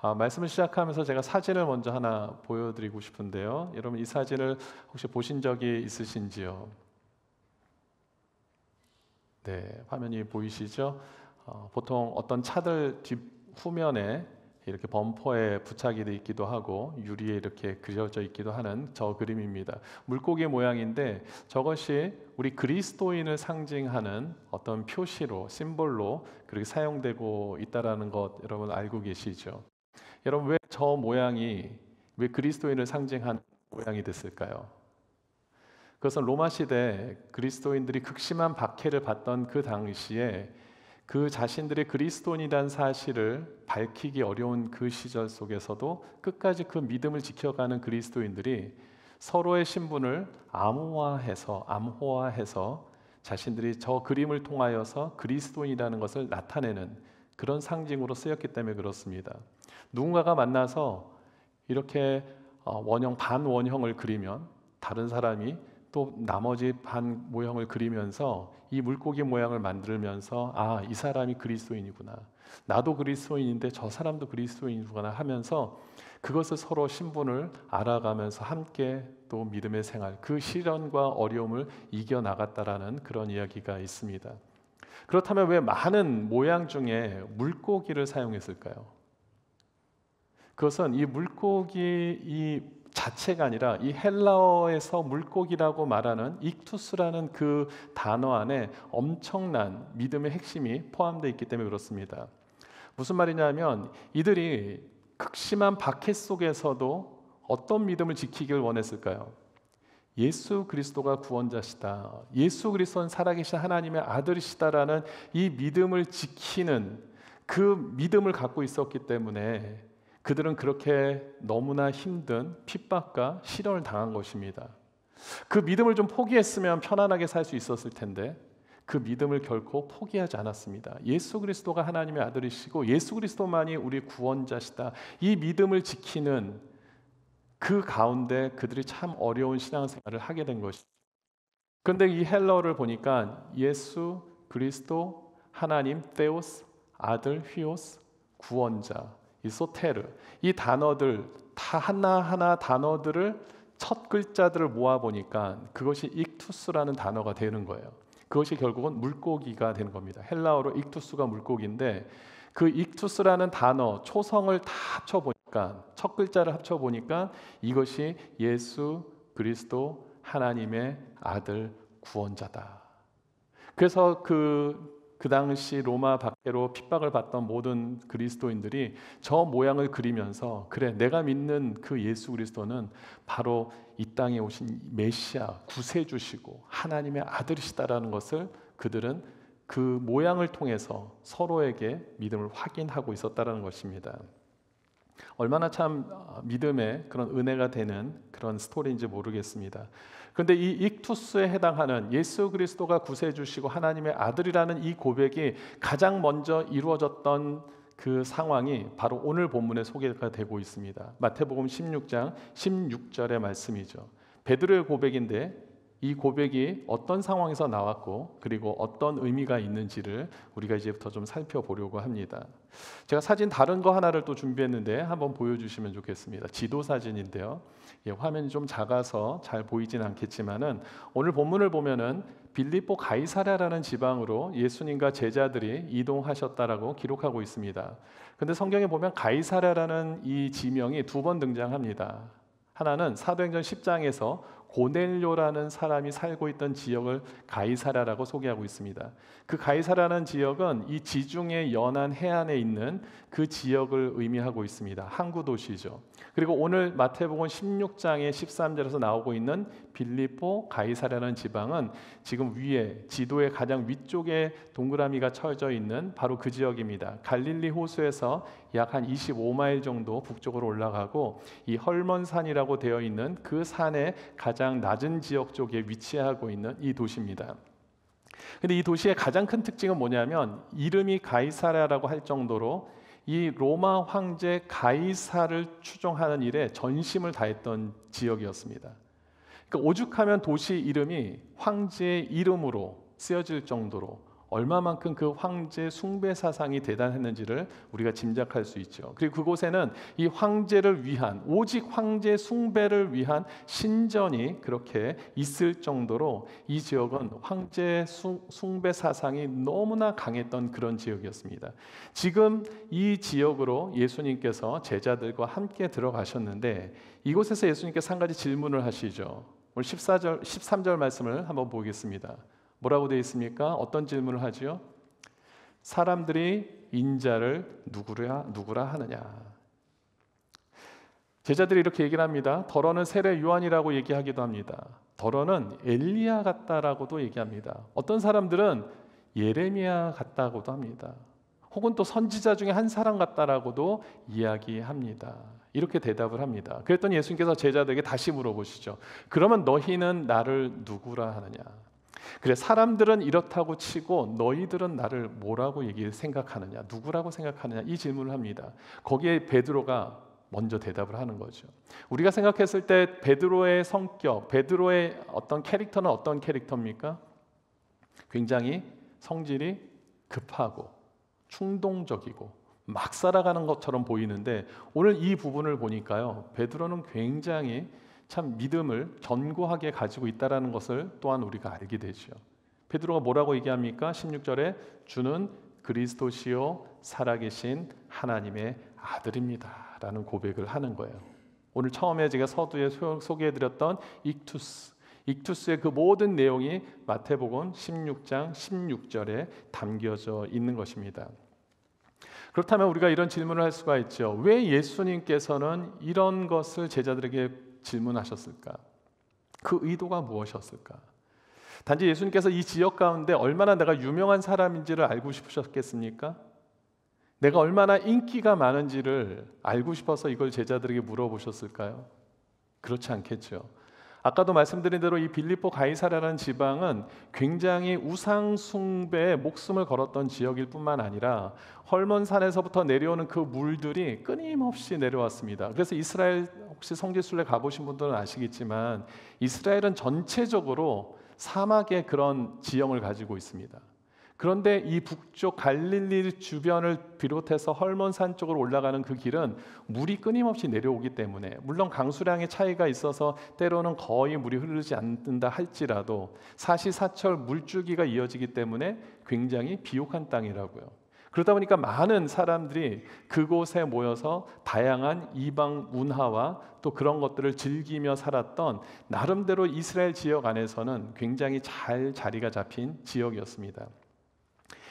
말씀을 시작하면서 제가 사진을 먼저 하나 보여드리고 싶은데요. 여러분 이 사진을 혹시 보신 적이 있으신지요? 네, 화면이 보이시죠? 보통 어떤 차들 뒷 후면에 이렇게 범퍼에 부착이 되어 있기도 하고 유리에 이렇게 그려져 있기도 하는 저 그림입니다. 물고기 모양인데 저것이 우리 그리스도인을 상징하는 어떤 표시로 심볼로 그렇게 사용되고 있다라는 것 여러분 알고 계시죠? 여러분 왜 저 모양이 왜 그리스도인을 상징하는 모양이 됐을까요? 그것은 로마 시대 그리스도인들이 극심한 박해를 받던 그 당시에 그 자신들의 그리스도인이라는 사실을 밝히기 어려운 그 시절 속에서도 끝까지 그 믿음을 지켜가는 그리스도인들이 서로의 신분을 암호화해서 자신들이 저 그림을 통하여서 그리스도인이라는 것을 나타내는 그런 상징으로 쓰였기 때문에 그렇습니다. 누군가가 만나서 이렇게 원형 반원형을 그리면 다른 사람이 또 나머지 반 모형을 그리면서 이 물고기 모양을 만들면서 이 사람이 그리스도인이구나, 나도 그리스도인인데 저 사람도 그리스도인이구나 하면서 그것을 서로 신분을 알아가면서 함께 또 믿음의 생활, 그 시련과 어려움을 이겨나갔다라는 그런 이야기가 있습니다. 그렇다면 왜 많은 모양 중에 물고기를 사용했을까요? 그것은 이 물고기 이 자체가 아니라 이 헬라어에서 물고기라고 말하는 익투스라는 그 단어 안에 엄청난 믿음의 핵심이 포함되어 있기 때문에 그렇습니다. 무슨 말이냐면 이들이 극심한 박해 속에서도 어떤 믿음을 지키길 원했을까요? 예수 그리스도가 구원자시다, 예수 그리스도는 살아계신 하나님의 아들이시다라는 이 믿음을 지키는 그 믿음을 갖고 있었기 때문에 그들은 그렇게 너무나 힘든 핍박과 시련을 당한 것입니다. 그 믿음을 좀 포기했으면 편안하게 살 수 있었을 텐데 그 믿음을 결코 포기하지 않았습니다. 예수 그리스도가 하나님의 아들이시고 예수 그리스도만이 우리 구원자시다, 이 믿음을 지키는 그 가운데 그들이 참 어려운 신앙생활을 하게 된 것이죠. 그런데 이 헬러를 보니까 예수 그리스도, 하나님 테오스, 아들 휘오스, 구원자 이 소테르, 이 단어들 다 하나하나 단어들을 첫 글자들을 모아 보니까 그것이 익투스라는 단어가 되는 거예요. 그것이 결국은 물고기가 되는 겁니다. 헬라어로 익투스가 물고기인데 그 익투스라는 단어 초성을 다 합쳐 보니까, 첫 글자를 합쳐 보니까 이것이 예수 그리스도 하나님의 아들 구원자다. 그래서 그 당시 로마 박해로 핍박을 받던 모든 그리스도인들이 저 모양을 그리면서 그래, 내가 믿는 그 예수 그리스도는 바로 이 땅에 오신 메시아 구세주시고 하나님의 아들이시다라는 것을 그들은 그 모양을 통해서 서로에게 믿음을 확인하고 있었다라는 것입니다. 얼마나 참 믿음의 그런 은혜가 되는 그런 스토리인지 모르겠습니다. 그런데 이 익투스에 해당하는 예수 그리스도가 구세주시고 하나님의 아들이라는 이 고백이 가장 먼저 이루어졌던 그 상황이 바로 오늘 본문에 소개가 되고 있습니다. 마태복음 16장 16절의 말씀이죠. 베드로의 고백인데 이 고백이 어떤 상황에서 나왔고 그리고 어떤 의미가 있는지를 우리가 이제부터 좀 살펴보려고 합니다. 제가 사진 다른 거 하나를 또 준비했는데 한번 보여주시면 좋겠습니다. 지도 사진인데요. 화면이 좀 작아서 잘 보이진 않겠지만은 오늘 본문을 보면은 빌립보 가이사랴라는 지방으로 예수님과 제자들이 이동하셨다라고 기록하고 있습니다. 그런데 성경에 보면 가이사랴라는 이 지명이 두 번 등장합니다. 하나는 사도행전 10장에서 고넬료라는 사람이 살고 있던 지역을 가이사랴라고 소개하고 있습니다. 그 가이사랴라는 지역은 이 지중해 연안 해안에 있는 그 지역을 의미하고 있습니다. 항구 도시죠. 그리고 오늘 마태복음 16장의 13절에서 나오고 있는 빌립보 가이사랴라는 지방은 지금 위에 지도의 가장 위쪽에 동그라미가 쳐져 있는 바로 그 지역입니다. 갈릴리 호수에서 약 한 25마일 정도 북쪽으로 올라가고 이 헐몬산이라고 되어 있는 그 산의 가장 낮은 지역 쪽에 위치하고 있는 이 도시입니다. 근데 이 도시의 가장 큰 특징은 뭐냐면 이름이 가이사랴라고 할 정도로 이 로마 황제 가이사를 추종하는 일에 전심을 다했던 지역이었습니다. 그러니까 오죽하면 도시 이름이 황제의 이름으로 쓰여질 정도로 얼마만큼 그 황제 숭배 사상이 대단했는지를 우리가 짐작할 수 있죠. 그리고 그곳에는 이 황제를 위한, 오직 황제 숭배를 위한 신전이 그렇게 있을 정도로 이 지역은 황제 숭배 사상이 너무나 강했던 그런 지역이었습니다. 지금 이 지역으로 예수님께서 제자들과 함께 들어가셨는데 이곳에서 예수님께서 한 가지 질문을 하시죠. 오늘 14절, 13절 말씀을 한번 보겠습니다. 뭐라고 되어 있습니까? 어떤 질문을 하지요? 사람들이 인자를 누구라 하느냐. 제자들이 이렇게 얘기를 합니다. 더러는 세례 요한이라고 얘기하기도 합니다. 더러는 엘리야 같다라고도 얘기합니다. 어떤 사람들은 예레미야 같다고도 합니다. 혹은 또 선지자 중에 한 사람 같다라고도 이야기합니다. 이렇게 대답을 합니다. 그랬더니 예수님께서 제자들에게 다시 물어보시죠. 그러면 너희는 나를 누구라 하느냐? 그래, 사람들은 이렇다고 치고 너희들은 나를 뭐라고 생각하느냐? 누구라고 생각하느냐? 이 질문을 합니다. 거기에 베드로가 먼저 대답을 하는 거죠. 우리가 생각했을 때 베드로의 성격, 베드로의 어떤 캐릭터는 어떤 캐릭터입니까? 굉장히 성질이 급하고 충동적이고 막 살아가는 것처럼 보이는데 오늘 이 부분을 보니까요, 베드로는 굉장히 참 믿음을 견고하게 가지고 있다라는 것을 또한 우리가 알게 되죠. 베드로가 뭐라고 얘기합니까? 16절에 주는 그리스도시요 살아계신 하나님의 아들입니다 라는 고백을 하는 거예요. 오늘 처음에 제가 서두에 소개해드렸던 익투스의 그 모든 내용이 마태복음 16장 16절에 담겨져 있는 것입니다. 그렇다면 우리가 이런 질문을 할 수가 있죠. 왜 예수님께서는 이런 것을 제자들에게 질문하셨을까? 그 의도가 무엇이었을까? 단지 예수님께서 이 지역 가운데 얼마나 내가 유명한 사람인지를 알고 싶으셨겠습니까? 내가 얼마나 인기가 많은지를 알고 싶어서 이걸 제자들에게 물어보셨을까요? 그렇지 않겠죠. 아까도 말씀드린 대로 이 빌립보 가이사랴라는 지방은 굉장히 우상 숭배에 목숨을 걸었던 지역일 뿐만 아니라 헐몬산에서부터 내려오는 그 물들이 끊임없이 내려왔습니다. 그래서 이스라엘 혹시 성지순례 가보신 분들은 아시겠지만 이스라엘은 전체적으로 사막의 그런 지형을 가지고 있습니다. 그런데 이 북쪽 갈릴리 주변을 비롯해서 헐몬산 쪽으로 올라가는 그 길은 물이 끊임없이 내려오기 때문에, 물론 강수량의 차이가 있어서 때로는 거의 물이 흐르지 않는다 할지라도 사시사철 물줄기가 이어지기 때문에 굉장히 비옥한 땅이라고요. 그러다 보니까 많은 사람들이 그곳에 모여서 다양한 이방 문화와 또 그런 것들을 즐기며 살았던 나름대로 이스라엘 지역 안에서는 굉장히 잘 자리가 잡힌 지역이었습니다.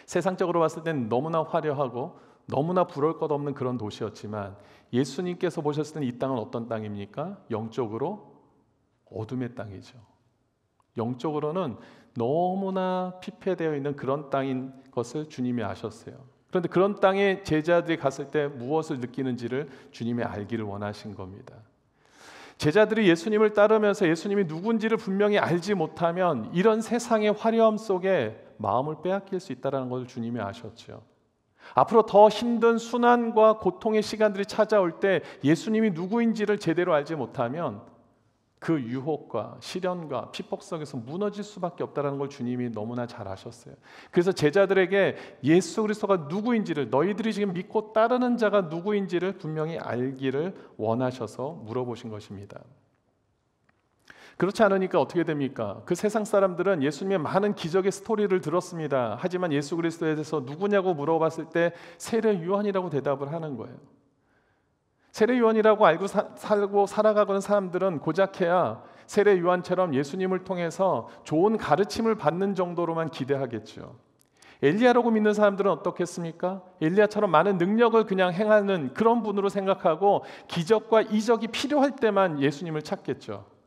세상적으로 봤을 때는 너무나 화려하고 너무나 부러울 것 없는 그런 도시였지만 예수님께서 보셨을 때는 이 땅은 어떤 땅입니까? 영적으로 어둠의 땅이죠. 영적으로는 너무나 피폐되어 있는 그런 땅인 것을 주님이 아셨어요. 그런데 그런 땅에 제자들이 갔을 때 무엇을 느끼는지를 주님이 알기를 원하신 겁니다. 제자들이 예수님을 따르면서 예수님이 누군지를 분명히 알지 못하면 이런 세상의 화려함 속에 마음을 빼앗길 수 있다는 것을 주님이 아셨죠. 앞으로 더 힘든 순환과 고통의 시간들이 찾아올 때 예수님이 누구인지를 제대로 알지 못하면 그 유혹과 시련과 핍박 속에서 무너질 수밖에 없다는 걸 주님이 너무나 잘 아셨어요. 그래서 제자들에게 예수 그리스도가 누구인지를, 너희들이 지금 믿고 따르는 자가 누구인지를 분명히 알기를 원하셔서 물어보신 것입니다. 그렇지 않으니까 어떻게 됩니까? 그 세상 사람들은 예수님의 많은 기적의 스토리를 들었습니다. 하지만 예수 그리스도에 대해서 누구냐고 물어봤을 때 세례 요한이라고 대답을 하는 거예요. 세례 요한이라고 알고 살고 살아가는 사람들은 고작해야 세례 요한처럼 예수님을 통해서 좋은 가르침을 받는 정도로만 기대하겠죠. 엘리야라고 믿는 사람들은 어떻겠습니까? 엘리야처럼 많은 능력을 그냥 행하는 그런 분으로 생각하고 기적과 이적이 필요할 때만 예수님을 찾겠죠.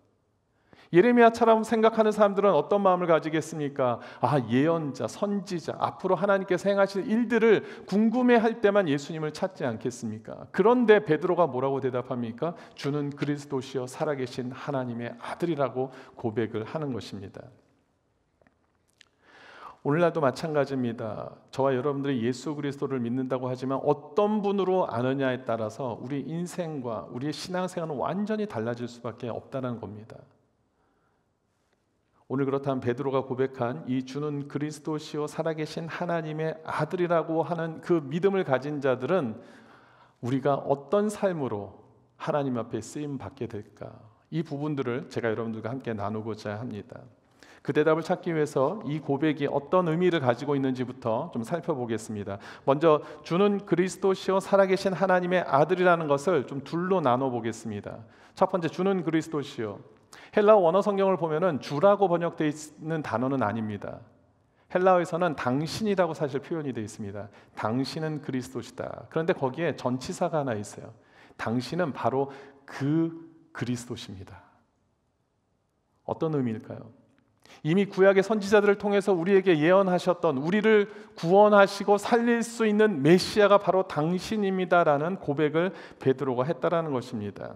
예레미야처럼 생각하는 사람들은 어떤 마음을 가지겠습니까? 예언자, 선지자, 앞으로 하나님께서 행하실 일들을 궁금해할 때만 예수님을 찾지 않겠습니까? 그런데 베드로가 뭐라고 대답합니까? 주는 그리스도시여 살아계신 하나님의 아들이라고 고백을 하는 것입니다. 오늘날도 마찬가지입니다. 저와 여러분들이 예수 그리스도를 믿는다고 하지만 어떤 분으로 아느냐에 따라서 우리 인생과 우리의 신앙생활은 완전히 달라질 수밖에 없다는 겁니다. 오늘 그렇다면 베드로가 고백한 이 주는 그리스도시요 살아계신 하나님의 아들이라고 하는 그 믿음을 가진 자들은 우리가 어떤 삶으로 하나님 앞에 쓰임 받게 될까? 이 부분들을 제가 여러분들과 함께 나누고자 합니다. 그 대답을 찾기 위해서 이 고백이 어떤 의미를 가지고 있는지부터 좀 살펴보겠습니다. 먼저 주는 그리스도시요 살아계신 하나님의 아들이라는 것을 좀 둘로 나눠 보겠습니다. 첫 번째, 주는 그리스도시요. 헬라어 원어 성경을 보면은 주라고 번역되어 있는 단어는 아닙니다. 헬라어에서는 당신이라고 사실 표현이 되어 있습니다. 당신은 그리스도시다. 그런데 거기에 전치사가 하나 있어요. 당신은 바로 그 그리스도십니다. 어떤 의미일까요? 이미 구약의 선지자들을 통해서 우리에게 예언하셨던, 우리를 구원하시고 살릴 수 있는 메시아가 바로 당신입니다라는 고백을 베드로가 했다라는 것입니다.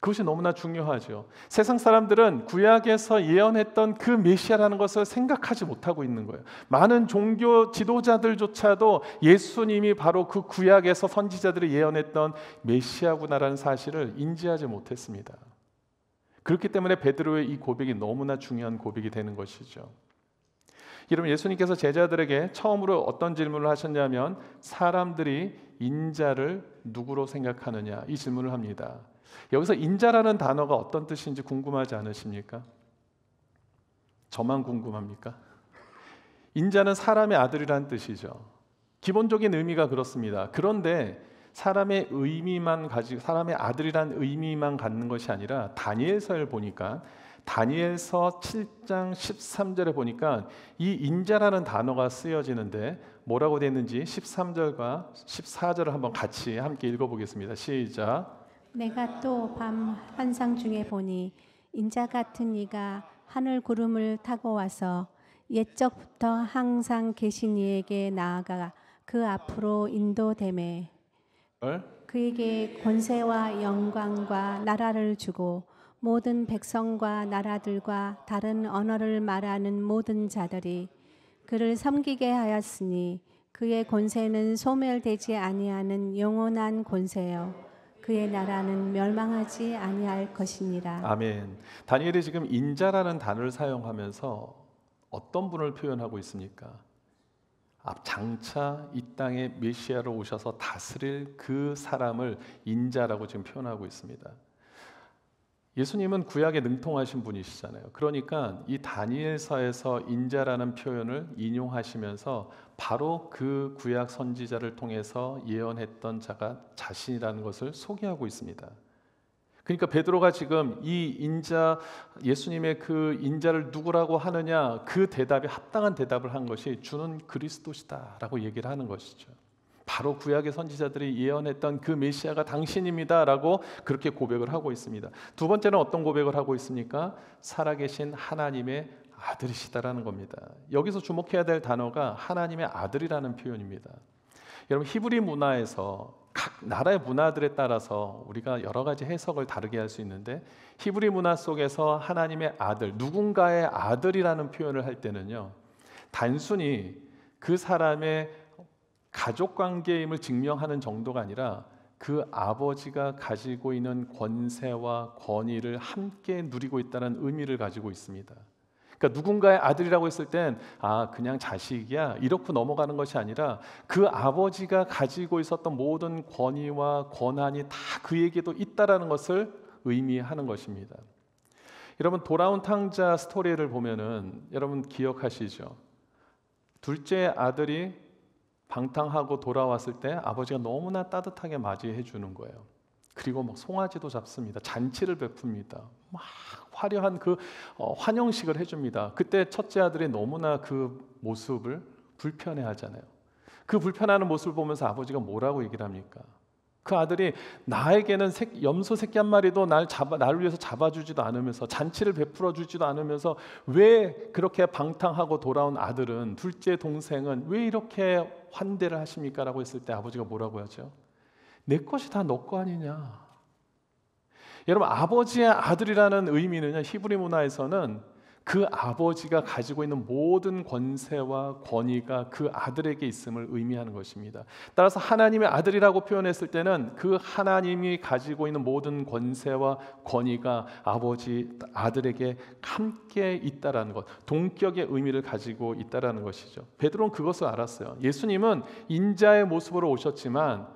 그것이 너무나 중요하죠. 세상 사람들은 구약에서 예언했던 그 메시아라는 것을 생각하지 못하고 있는 거예요. 많은 종교 지도자들조차도 예수님이 바로 그 구약에서 선지자들이 예언했던 메시아구나라는 사실을 인지하지 못했습니다. 그렇기 때문에 베드로의 이 고백이 너무나 중요한 고백이 되는 것이죠. 여러분, 예수님께서 제자들에게 처음으로 어떤 질문을 하셨냐면 사람들이 인자를 누구로 생각하느냐, 이 질문을 합니다. 여기서 인자라는 단어가 어떤 뜻인지 궁금하지 않으십니까? 저만 궁금합니까? 인자는 사람의 아들이라는 뜻이죠. 기본적인 의미가 그렇습니다. 그런데 사람의 아들이란 의미만 갖는 것이 아니라 다니엘서를 보니까 다니엘서 7장 13절에 보니까 이 인자라는 단어가 쓰여지는데 뭐라고 되어 있는지 13절과 14절을 한번 같이 함께 읽어보겠습니다. 시작. 내가 또 밤 환상 중에 보니 인자 같은 이가 하늘 구름을 타고 와서 옛적부터 항상 계신 이에게 나아가 그 앞으로 인도되매 그에게 권세와 영광과 나라를 주고 모든 백성과 나라들과 다른 언어를 말하는 모든 자들이 그를 섬기게 하였으니 그의 권세는 소멸되지 아니하는 영원한 권세요 그의 나라는 멸망하지 아니할 것이니라. 아멘. 다니엘이 지금 인자라는 단어를 사용하면서 어떤 분을 표현하고 있습니까? 장차 이 땅에 메시아로 오셔서 다스릴 그 사람을 인자라고 지금 표현하고 있습니다. 예수님은 구약에 능통하신 분이시잖아요. 그러니까 이 다니엘서에서 인자라는 표현을 인용하시면서 바로 그 구약 선지자를 통해서 예언했던 자가 자신이라는 것을 소개하고 있습니다. 그러니까 베드로가 지금 이 인자, 예수님의 그 인자를 누구라고 하느냐, 그 대답에 합당한 대답을 한 것이 주는 그리스도시다라고 얘기를 하는 것이죠. 바로 구약의 선지자들이 예언했던 그 메시아가 당신입니다라고 그렇게 고백을 하고 있습니다. 두 번째는 어떤 고백을 하고 있습니까? 살아계신 하나님의 아들이시다라는 겁니다. 여기서 주목해야 될 단어가 하나님의 아들이라는 표현입니다. 여러분, 히브리 문화에서 각 나라의 문화들에 따라서 우리가 여러 가지 해석을 다르게 할 수 있는데 히브리 문화 속에서 하나님의 아들, 누군가의 아들이라는 표현을 할 때는요, 단순히 그 사람의 가족 관계임을 증명하는 정도가 아니라 그 아버지가 가지고 있는 권세와 권위를 함께 누리고 있다는 의미를 가지고 있습니다. 그러니까 누군가의 아들이라고 했을 땐 그냥 자식이야 이렇게 넘어가는 것이 아니라 그 아버지가 가지고 있었던 모든 권위와 권한이 다 그에게도 있다라는 것을 의미하는 것입니다. 여러분, 돌아온 탕자 스토리를 보면은 여러분 기억하시죠? 둘째 아들이 방탕하고 돌아왔을 때 아버지가 너무나 따뜻하게 맞이해 주는 거예요. 그리고 막 송아지도 잡습니다. 잔치를 베풉니다. 막 화려한 그 환영식을 해줍니다. 그때 첫째 아들이 너무나 그 모습을 불편해하잖아요. 그 불편해하는 모습을 보면서 아버지가 뭐라고 얘기를 합니까? 그 아들이 나에게는 염소 새끼 한 마리도 나를 위해서 잡아주지도 않으면서 잔치를 베풀어 주지도 않으면서 왜 그렇게 방탕하고 돌아온 아들은, 둘째 동생은 왜 이렇게 환대를 하십니까? 라고 했을 때 아버지가 뭐라고 하죠? 내 것이 다 너 거 아니냐. 여러분, 아버지의 아들이라는 의미는요, 히브리 문화에서는 그 아버지가 가지고 있는 모든 권세와 권위가 그 아들에게 있음을 의미하는 것입니다. 따라서 하나님의 아들이라고 표현했을 때는 그 하나님이 가지고 있는 모든 권세와 권위가 아버지 아들에게 함께 있다라는 것, 동격의 의미를 가지고 있다라는 것이죠. 베드로는 그것을 알았어요. 예수님은 인자의 모습으로 오셨지만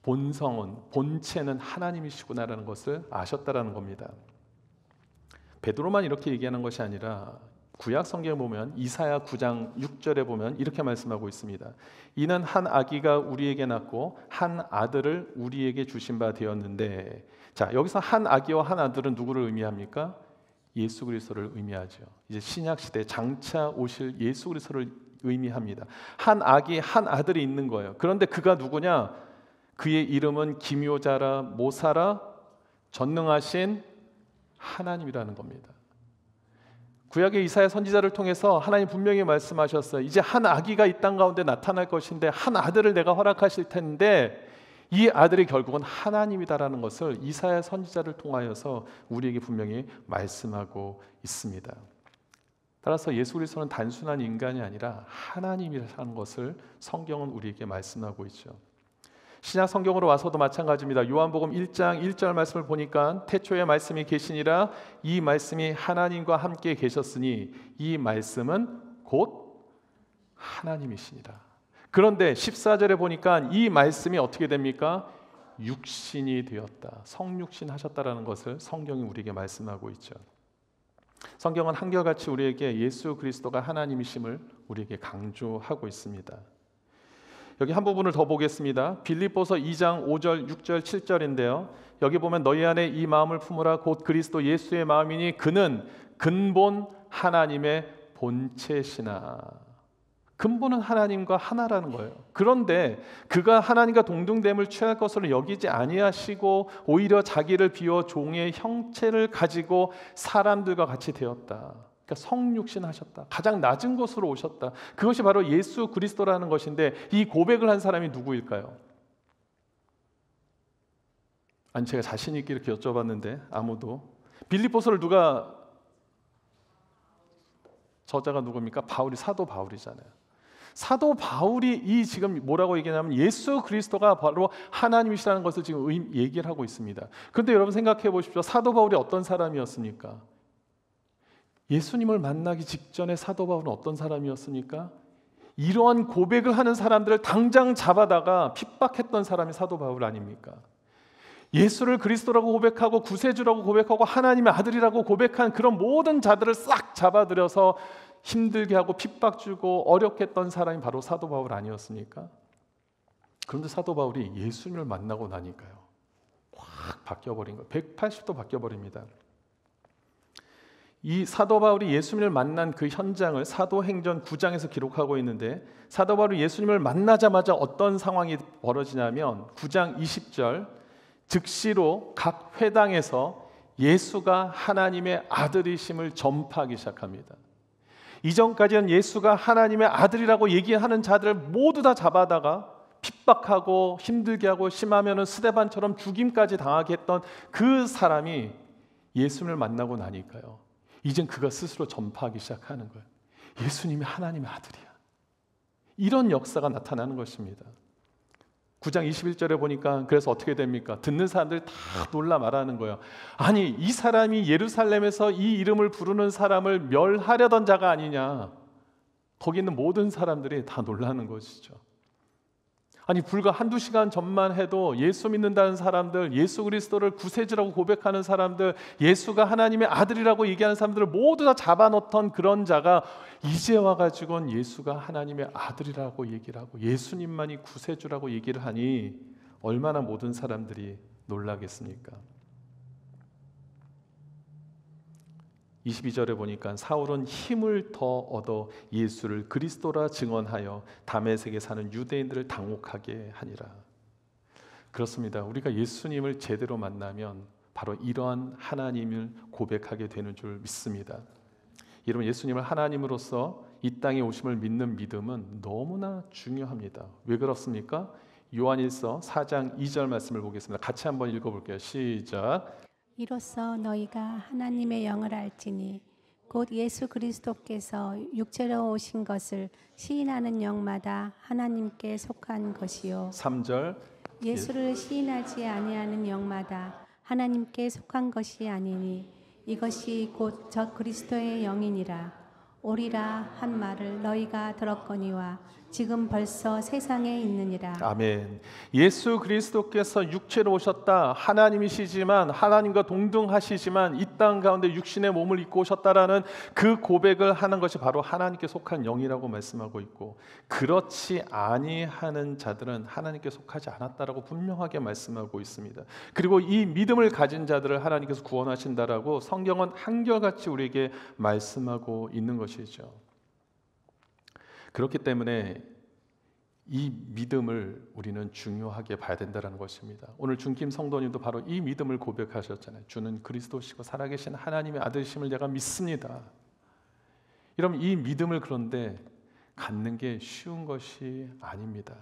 본체는 하나님이시구나라는 것을 아셨다라는 겁니다. 베드로만 이렇게 얘기하는 것이 아니라 구약 성경에 보면 이사야 9장 6절에 보면 이렇게 말씀하고 있습니다. 이는 한 아기가 우리에게 낳고 한 아들을 우리에게 주신 바 되었는데, 자, 여기서 한 아기와 한 아들은 누구를 의미합니까? 예수 그리스도를 의미하죠. 이제 신약 시대에 장차 오실 예수 그리스도를 의미합니다. 한 아기 한 아들이 있는 거예요. 그런데 그가 누구냐? 그의 이름은 기묘자라 모사라 전능하신 하나님이라는 겁니다. 구약의 이사야 선지자를 통해서 하나님 분명히 말씀하셨어요. 이제 한 아기가 이 땅 가운데 나타날 것인데 한 아들을 내가 허락하실 텐데 이 아들이 결국은 하나님이다라는 것을 이사야 선지자를 통하여서 우리에게 분명히 말씀하고 있습니다. 따라서 예수 그리스도는 단순한 인간이 아니라 하나님이라는 것을 성경은 우리에게 말씀하고 있죠. 신약 성경으로 와서도 마찬가지입니다. 요한복음 1장 1절 말씀을 보니까 태초에 말씀이 계시니라 이 말씀이 하나님과 함께 계셨으니 이 말씀은 곧 하나님이시니라. 그런데 14절에 보니까 이 말씀이 어떻게 됩니까? 육신이 되었다. 성육신 하셨다라는 것을 성경이 우리에게 말씀하고 있죠. 성경은 한결같이 우리에게 예수 그리스도가 하나님이심을 우리에게 강조하고 있습니다. 여기 한 부분을 더 보겠습니다. 빌립보서 2장 5절, 6절, 7절인데요. 여기 보면 너희 안에 이 마음을 품으라 곧 그리스도 예수의 마음이니 그는 근본 하나님의 본체시나. 근본은 하나님과 하나라는 거예요. 그런데 그가 하나님과 동등됨을 취할 것으로 여기지 아니하시고 오히려 자기를 비워 종의 형체를 가지고 사람들과 같이 되었다. 그러니까 성육신 하셨다. 가장 낮은 곳으로 오셨다. 그것이 바로 예수 그리스도라는 것인데 이 고백을 한 사람이 누구일까요? 아니 제가 자신 있게 이렇게 여쭤봤는데 아무도. 빌립보서를 누가 저자가 누굽니까? 바울이, 사도 바울이잖아요. 사도 바울이 이 지금 뭐라고 얘기하냐면 예수 그리스도가 바로 하나님이시라는 것을 지금 얘기를 하고 있습니다. 그런데 여러분 생각해 보십시오. 사도 바울이 어떤 사람이었습니까? 예수님을 만나기 직전에 사도 바울은 어떤 사람이었습니까? 이러한 고백을 하는 사람들을 당장 잡아다가 핍박했던 사람이 사도 바울 아닙니까? 예수를 그리스도라고 고백하고 구세주라고 고백하고 하나님의 아들이라고 고백한 그런 모든 자들을 싹 잡아들여서 힘들게 하고 핍박 주고 어렵게 했던 사람이 바로 사도 바울 아니었습니까? 그런데 사도 바울이 예수님을 만나고 나니까요 확 바뀌어버린 거예요. 180도 바뀌어버립니다. 이 사도 바울이 예수님을 만난 그 현장을 사도행전 9장에서 기록하고 있는데 사도 바울이 예수님을 만나자마자 어떤 상황이 벌어지냐면 9장 20절 즉시로 각 회당에서 예수가 하나님의 아들이심을 전파하기 시작합니다. 이전까지는 예수가 하나님의 아들이라고 얘기하는 자들을 모두 다 잡아다가 핍박하고 힘들게 하고 심하면은 스데반처럼 죽임까지 당하게 했던 그 사람이 예수님을 만나고 나니까요. 이젠 그가 스스로 전파하기 시작하는 거예요. 예수님이 하나님의 아들이야. 이런 역사가 나타나는 것입니다. 9장 21절에 보니까 그래서 어떻게 됩니까? 듣는 사람들이 다 놀라 말하는 거예요. 아니 이 사람이 예루살렘에서 이 이름을 부르는 사람을 멸하려던 자가 아니냐. 거기 있는 모든 사람들이 다 놀라는 것이죠. 아니 불과 한두 시간 전만 해도 예수 믿는다는 사람들, 예수 그리스도를 구세주라고 고백하는 사람들, 예수가 하나님의 아들이라고 얘기하는 사람들을 모두 다 잡아놓던 그런 자가 이제 와가지고는 예수가 하나님의 아들이라고 얘기를 하고 예수님만이 구세주라고 얘기를 하니 얼마나 모든 사람들이 놀라겠습니까? 22절에 보니까 사울은 힘을 더 얻어 예수를 그리스도라 증언하여 다메섹에 사는 유대인들을 당혹하게 하니라. 그렇습니다. 우리가 예수님을 제대로 만나면 바로 이러한 하나님을 고백하게 되는 줄 믿습니다. 여러분 예수님을 하나님으로서 이 땅에 오심을 믿는 믿음은 너무나 중요합니다. 왜 그렇습니까? 요한일서 4장 2절 말씀을 보겠습니다. 같이 한번 읽어볼게요. 시작. 이로써 너희가 하나님의 영을 알지니 곧 예수 그리스도께서 육체로 오신 것을 시인하는 영마다 하나님께 속한 것이요 3절 예수를 시인하지 아니하는 영마다 하나님께 속한 것이 아니니 이것이 곧 저 그리스도의 영이니라. 오리라 한 말을 너희가 들었거니와 지금 벌써 세상에 있느니라. 아멘. 예수 그리스도께서 육체로 오셨다. 하나님이시지만 하나님과 동등하시지만 이 땅 가운데 육신의 몸을 입고 오셨다라는 그 고백을 하는 것이 바로 하나님께 속한 영이라고 말씀하고 있고, 그렇지 아니하는 자들은 하나님께 속하지 않았다라고 분명하게 말씀하고 있습니다. 그리고 이 믿음을 가진 자들을 하나님께서 구원하신다라고 성경은 한결같이 우리에게 말씀하고 있는 것이죠. 그렇기 때문에 이 믿음을 우리는 중요하게 봐야 된다는 것입니다. 오늘 중김 성도님도 바로 이 믿음을 고백하셨잖아요. 주는 그리스도시고 살아계신 하나님의 아들이심을 내가 믿습니다. 여러분, 이 믿음을 그런데 갖는 게 쉬운 것이 아닙니다.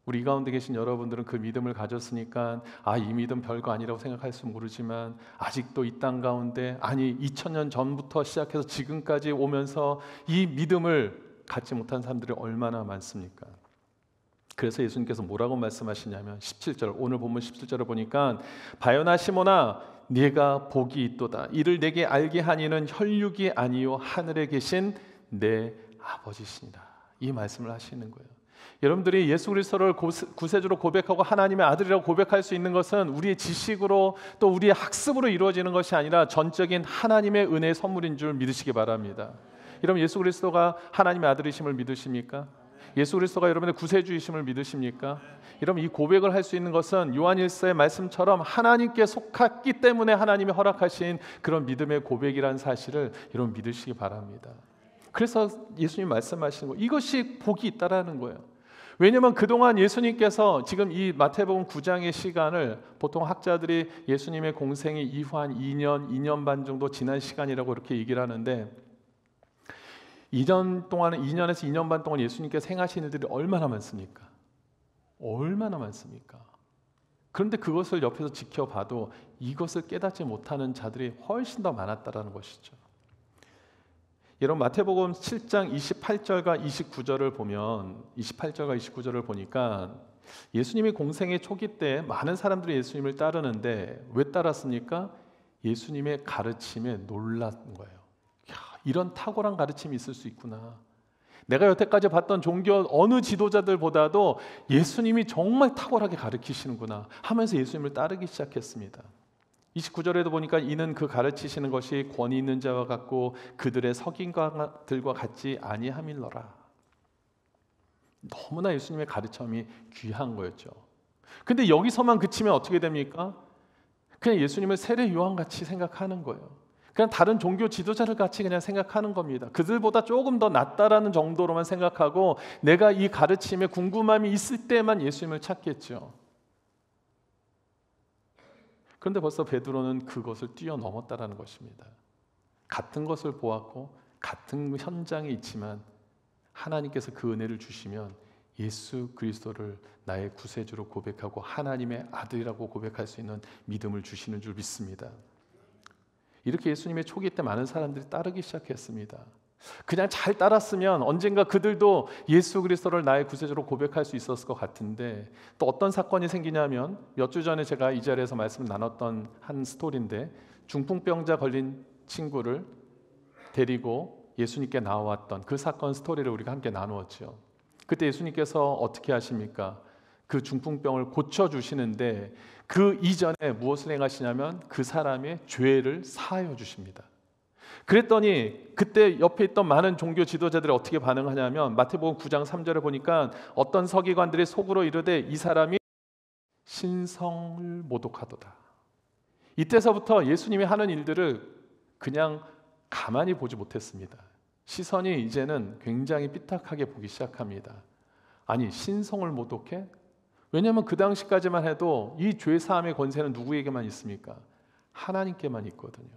우리 가운데 계신 여러분들은 그 믿음을 가졌으니까 이 믿음 별거 아니라고 생각할 수 모르지만, 아직도 이 땅 가운데 2000년 전부터 시작해서 지금까지 오면서 이 믿음을 갖지 못한 사람들이 얼마나 많습니까? 그래서 예수님께서 뭐라고 말씀하시냐면 17절, 오늘 본문 17절을 보니까 바요나 시몬아 네가 복이 있도다. 이를 내게 알게 하니는 혈육이 아니요 하늘에 계신 내 아버지시니라. 이 말씀을 하시는 거예요. 여러분들이 예수 그리스도를 구세주로 고백하고 하나님의 아들이라고 고백할 수 있는 것은 우리의 지식으로 또 우리의 학습으로 이루어지는 것이 아니라 전적인 하나님의 은혜의 선물인 줄 믿으시기 바랍니다. 여러분, 예수 그리스도가 하나님의 아들이심을 믿으십니까? 예수 그리스도가 여러분의 구세주이심을 믿으십니까? 여러분, 이 고백을 할 수 있는 것은 요한일서의 말씀처럼 하나님께 속했기 때문에 하나님이 허락하신 그런 믿음의 고백이라는 사실을 여러분 믿으시기 바랍니다. 그래서 예수님 말씀하시는 거, 이것이 복이 있다라는 거예요. 왜냐하면 그동안 예수님께서 지금 이 마태복음 9장의 시간을 보통 학자들이 예수님의 공생이 이후 한 2년 반 정도 지난 시간이라고 이렇게 얘기를 하는데, 2년에서 2년 반 동안 예수님께서 행하신 일들이 얼마나 많습니까? 얼마나 많습니까? 그런데 그것을 옆에서 지켜봐도 이것을 깨닫지 못하는 자들이 훨씬 더 많았다라는 것이죠. 여러분, 마태복음 7장 28절과 29절을 보면 28절과 29절을 보니까 예수님이 공생의 초기 때 많은 사람들이 예수님을 따르는데 왜 따랐습니까? 예수님의 가르침에 놀란 거예요. 이런 탁월한 가르침이 있을 수 있구나. 내가 여태까지 봤던 종교 어느 지도자들보다도 예수님이 정말 탁월하게 가르치시는구나 하면서 예수님을 따르기 시작했습니다. 29절에도 보니까 이는 그 가르치시는 것이 권위 있는 자와 같고 그들의 석인들과 같지 아니함일러라. 너무나 예수님의 가르침이 귀한 거였죠. 근데 여기서만 그치면 어떻게 됩니까? 그냥 예수님을 세례 요한같이 생각하는 거예요. 그냥 다른 종교 지도자를 같이 그냥 생각하는 겁니다. 그들보다 조금 더 낫다라는 정도로만 생각하고 내가 이 가르침에 궁금함이 있을 때만 예수님을 찾겠죠. 그런데 벌써 베드로는 그것을 뛰어넘었다라는 것입니다. 같은 것을 보았고 같은 현장에 있지만 하나님께서 그 은혜를 주시면 예수 그리스도를 나의 구세주로 고백하고 하나님의 아들이라고 고백할 수 있는 믿음을 주시는 줄 믿습니다. 이렇게 예수님의 초기 때 많은 사람들이 따르기 시작했습니다. 그냥 잘 따랐으면 언젠가 그들도 예수 그리스도를 나의 구세주로 고백할 수 있었을 것 같은데, 또 어떤 사건이 생기냐면 몇 주 전에 제가 이 자리에서 말씀 나눴던 한 스토리인데, 중풍병자 걸린 친구를 데리고 예수님께 나왔던 그 사건 스토리를 우리가 함께 나누었죠. 그때 예수님께서 어떻게 하십니까? 그 중풍병을 고쳐주시는데 그 이전에 무엇을 행하시냐면 그 사람의 죄를 사하여 주십니다. 그랬더니 그때 옆에 있던 많은 종교 지도자들이 어떻게 반응하냐면 마태복음 9장 3절에 보니까 어떤 서기관들이 속으로 이르되 이 사람이 신성을 모독하도다. 이때서부터 예수님이 하는 일들을 그냥 가만히 보지 못했습니다. 시선이 이제는 굉장히 삐딱하게 보기 시작합니다. 아니, 신성을 모독해? 왜냐하면 그 당시까지만 해도 이 죄사함의 권세는 누구에게만 있습니까? 하나님께만 있거든요.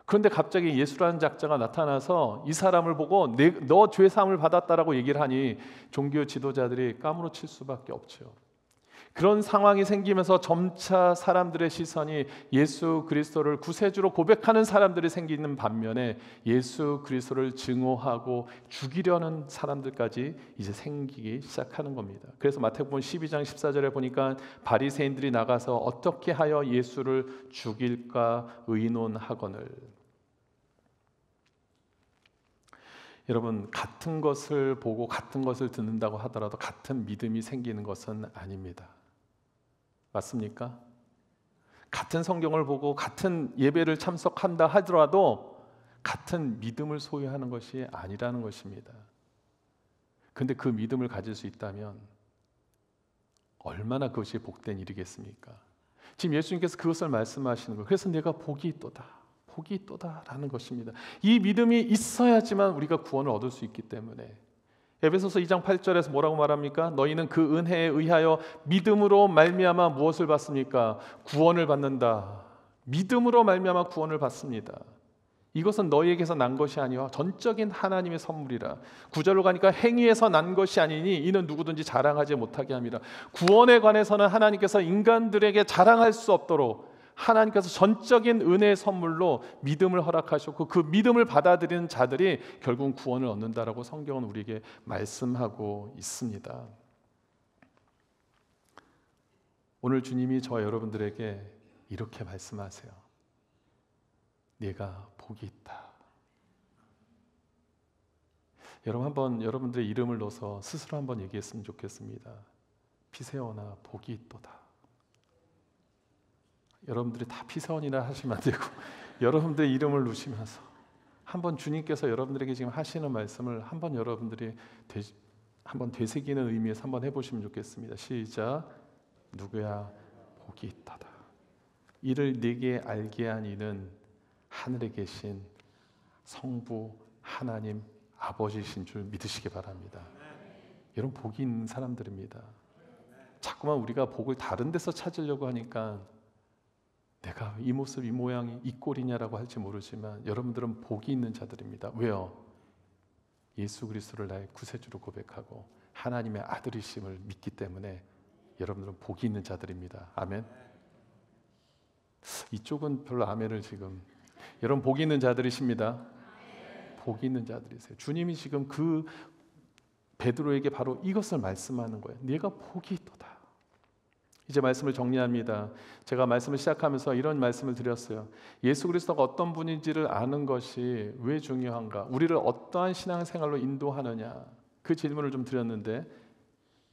그런데 갑자기 예수라는 작자가 나타나서 이 사람을 보고 너 죄사함을 받았다라고 얘기를 하니 종교 지도자들이 까무러칠 수밖에 없죠. 그런 상황이 생기면서 점차 사람들의 시선이 예수 그리스도를 구세주로 고백하는 사람들이 생기는 반면에 예수 그리스도를 증오하고 죽이려는 사람들까지 이제 생기기 시작하는 겁니다. 그래서 마태복음 12장 14절에 보니까 바리새인들이 나가서 어떻게 하여 예수를 죽일까 의논하거늘. 여러분, 같은 것을 보고 같은 것을 듣는다고 하더라도 같은 믿음이 생기는 것은 아닙니다. 맞습니까? 같은 성경을 보고 같은 예배를 참석한다 하더라도 같은 믿음을 소유하는 것이 아니라는 것입니다. 근데 그 믿음을 가질 수 있다면 얼마나 그것이 복된 일이겠습니까? 지금 예수님께서 그것을 말씀하시는 거예요. 그래서 내가 복이 있도다, 복이 있도다라는 것입니다. 이 믿음이 있어야지만 우리가 구원을 얻을 수 있기 때문에 에베소서 2장 8절에서 뭐라고 말합니까? 너희는 그 은혜에 의하여 믿음으로 말미암아 무엇을 받습니까? 구원을 받는다. 믿음으로 말미암아 구원을 받습니다. 이것은 너희에게서 난 것이 아니와 전적인 하나님의 선물이라. 9절로 가니까 행위에서 난 것이 아니니 이는 누구든지 자랑하지 못하게 함이라. 구원에 관해서는 하나님께서 인간들에게 자랑할 수 없도록 하나님께서 전적인 은혜의 선물로 믿음을 허락하셨고 그 믿음을 받아들이는 자들이 결국은 구원을 얻는다라고 성경은 우리에게 말씀하고 있습니다. 오늘 주님이 저와 여러분들에게 이렇게 말씀하세요. 네가 복이 있다. 여러분 한번 여러분들의 이름을 넣어서 스스로 한번 얘기했으면 좋겠습니다. 피세원아 복이 있도다. 여러분들이 다 피세원이나 하시면 안 되고 여러분들의 이름을 누시면서 한번 주님께서 여러분들에게 지금 하시는 말씀을 한번 여러분들이 한번 되새기는 의미에서 한번 해보시면 좋겠습니다. 시작. 누구야 복이 있다다. 이를 네게 알게 한 이는 하늘에 계신 성부 하나님 아버지신 줄 믿으시기 바랍니다. 여러분 복이 있는 사람들입니다. 자꾸만 우리가 복을 다른 데서 찾으려고 하니까 내가 이 모습 이 모양이 이 꼴이냐라고 할지 모르지만 여러분들은 복이 있는 자들입니다. 왜요? 예수 그리스도를 나의 구세주로 고백하고 하나님의 아들이심을 믿기 때문에 여러분들은 복이 있는 자들입니다. 아멘. 이쪽은 별로 아멘을 지금 여러분 복이 있는 자들이십니다. 복이 있는 자들이세요. 주님이 지금 그 베드로에게 바로 이것을 말씀하는 거예요. 네가 복이 있도다. 이제 말씀을 정리합니다. 제가 말씀을 시작하면서 이런 말씀을 드렸어요. 예수 그리스도가 어떤 분인지를 아는 것이 왜 중요한가? 우리를 어떠한 신앙생활로 인도하느냐? 그 질문을 좀 드렸는데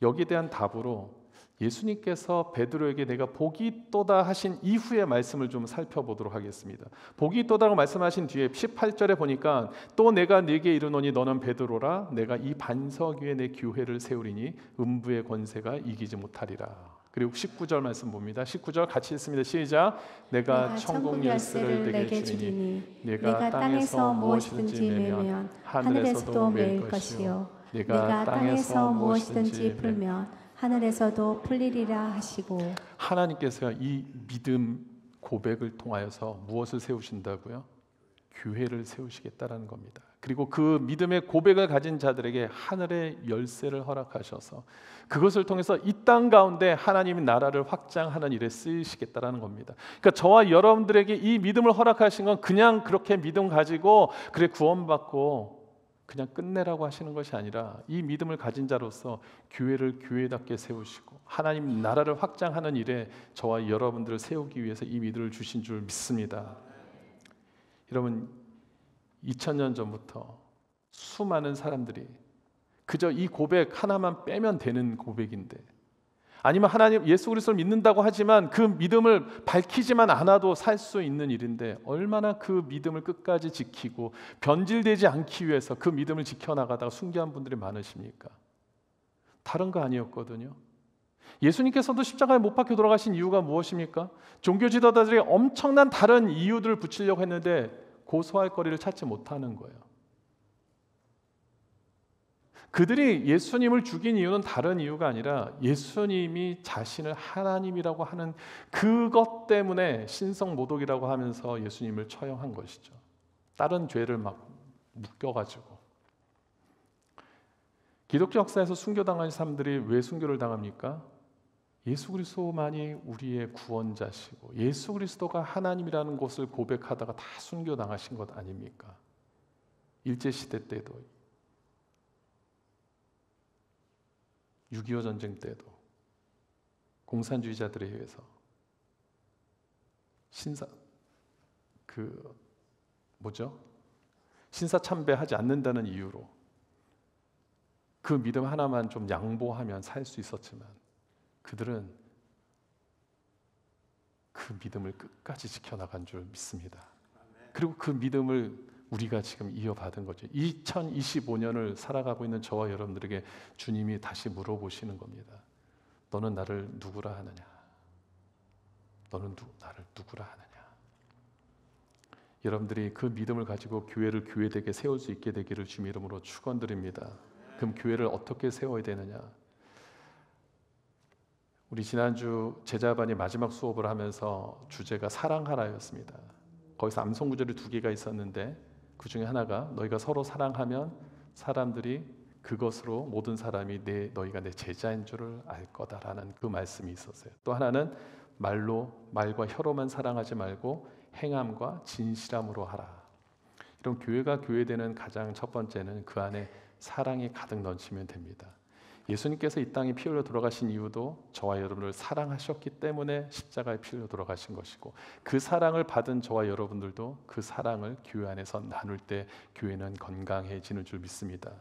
여기에 대한 답으로 예수님께서 베드로에게 내가 복이 있도다 하신 이후의 말씀을 좀 살펴보도록 하겠습니다. 복이 있도다라고 말씀하신 뒤에 18절에 보니까 또 내가 네게 이르노니 너는 베드로라 내가 이 반석 위에 내 교회를 세우리니 음부의 권세가 이기지 못하리라. 그리고 19절 말씀 봅니다. 19절 같이 읽습니다. 시작. 내가 천국 열쇠를 내게 주리니 네가 땅에서 무엇이든지 매면 하늘에서도 매일 것이요 네가 땅에서 무엇이든지 풀면 하늘에서도 풀리리라 하시고 하나님께서 이 믿음 고백을 통하여서 무엇을 세우신다고요? 교회를 세우시겠다라는 겁니다. 그리고 그 믿음의 고백을 가진 자들에게 하늘의 열쇠를 허락하셔서 그것을 통해서 이 땅 가운데 하나님의 나라를 확장하는 일에 쓰이시겠다라는 겁니다. 그러니까 저와 여러분들에게 이 믿음을 허락하신 건 그냥 그렇게 믿음 가지고 그래 구원받고 그냥 끝내라고 하시는 것이 아니라 이 믿음을 가진 자로서 교회를 교회답게 세우시고 하나님 나라를 확장하는 일에 저와 여러분들을 세우기 위해서 이 믿음을 주신 줄 믿습니다. 여러분 2000년 전부터 수많은 사람들이 그저 이 고백 하나만 빼면 되는 고백인데 아니면 하나님 예수 그리스도를 믿는다고 하지만 그 믿음을 밝히지만 않아도 살 수 있는 일인데 얼마나 그 믿음을 끝까지 지키고 변질되지 않기 위해서 그 믿음을 지켜나가다가 순교한 분들이 많으십니까? 다른 거 아니었거든요. 예수님께서도 십자가에 못 박혀 돌아가신 이유가 무엇입니까? 종교 지도자들이 엄청난 다른 이유들을 붙이려고 했는데 고소할 거리를 찾지 못하는 거예요. 그들이 예수님을 죽인 이유는 다른 이유가 아니라 예수님이 자신을 하나님이라고 하는 그것 때문에 신성모독이라고 하면서 예수님을 처형한 것이죠. 다른 죄를 막 묶여가지고. 기독교 역사에서 순교당한 사람들이 왜 순교를 당합니까? 예수 그리스도만이 우리의 구원자시고 예수 그리스도가 하나님이라는 것을 고백하다가 다 순교당하신 것 아닙니까? 일제시대 때도 6.25 전쟁 때도 공산주의자들에 의해서 신사참배하지 않는다는 이유로 그 믿음 하나만 좀 양보하면 살 수 있었지만 그들은 그 믿음을 끝까지 지켜나간 줄 믿습니다. 그리고 그 믿음을 우리가 지금 이어받은 거죠. 2025년을 살아가고 있는 저와 여러분들에게 주님이 다시 물어보시는 겁니다. 너는 나를 누구라 하느냐? 너는 나를 누구라 하느냐? 여러분들이 그 믿음을 가지고 교회를 교회되게 세울 수 있게 되기를 주님 이름으로 축원드립니다. 그럼 교회를 어떻게 세워야 되느냐? 우리 지난주 제자반이 마지막 수업을 하면서 주제가 사랑하라였습니다. 거기서 암송 구절이 2개가 있었는데 그 중에 하나가 너희가 서로 사랑하면 사람들이 그것으로 모든 사람이 너희가 내 제자인 줄을 알 거다라는 그 말씀이 있었어요. 또 하나는 말과 혀로만 사랑하지 말고 행함과 진실함으로 하라. 이런 교회가 교회되는 가장 첫 번째는 그 안에 사랑이 가득 넘치면 됩니다. 예수님께서 이 땅에 피 흘려 돌아가신 이유도 저와 여러분을 사랑하셨기 때문에 십자가에 피 흘려 돌아가신 것이고 그 사랑을 받은 저와 여러분들도 그 사랑을 교회 안에서 나눌 때 교회는 건강해지는 줄 믿습니다.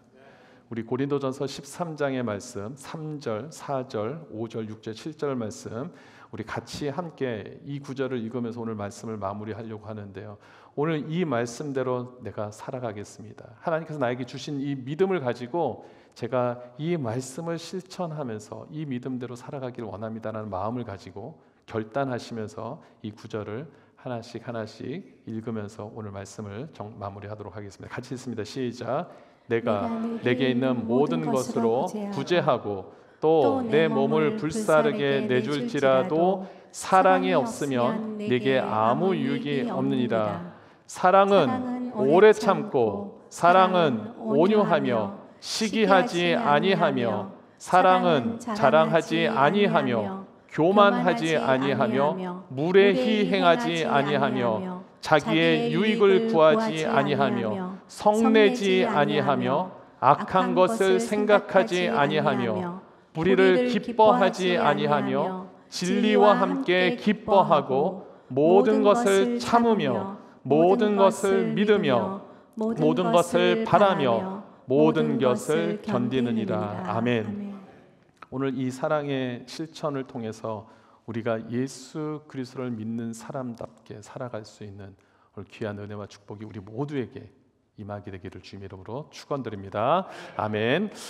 우리 고린도전서 13장의 말씀 3절, 4절, 5절, 6절, 7절 말씀 우리 같이 함께 이 구절을 읽으면서 오늘 말씀을 마무리하려고 하는데요. 오늘 이 말씀대로 내가 살아가겠습니다. 하나님께서 나에게 주신 이 믿음을 가지고 제가 이 말씀을 실천하면서 이 믿음대로 살아가기를 원합니다라는 마음을 가지고 결단하시면서 이 구절을 하나씩 읽으면서 오늘 말씀을 마무리하도록 하겠습니다. 같이 읽습니다. 시작. 내가 내게 있는 모든 것으로 구제하고 또 내 몸을 불사르게 내줄지라도 사랑이 없으면 내게 아무 유익이 없느니라. 사랑은 오래 참고 사랑은 온유하며 시기하지 아니하며 사랑은 자랑하지 아니하며 교만하지 아니하며 무례히 행하지 아니하며 자기의 유익을 구하지 아니하며 성내지 아니하며 악한 것을 생각하지 아니하며 불의를 기뻐하지 아니하며 진리와 함께 기뻐하고 모든 것을 참으며 모든 것을 믿으며 모든 것을 바라며 모든 것을 견디느니라. 아멘. 오늘 이 사랑의 실천을 통해서 우리가 예수 그리스도를 믿는 사람답게 살아갈 수 있는 오늘 귀한 은혜와 축복이 우리 모두에게 임하게 되기를 주님 이름으로 축원드립니다. 아멘.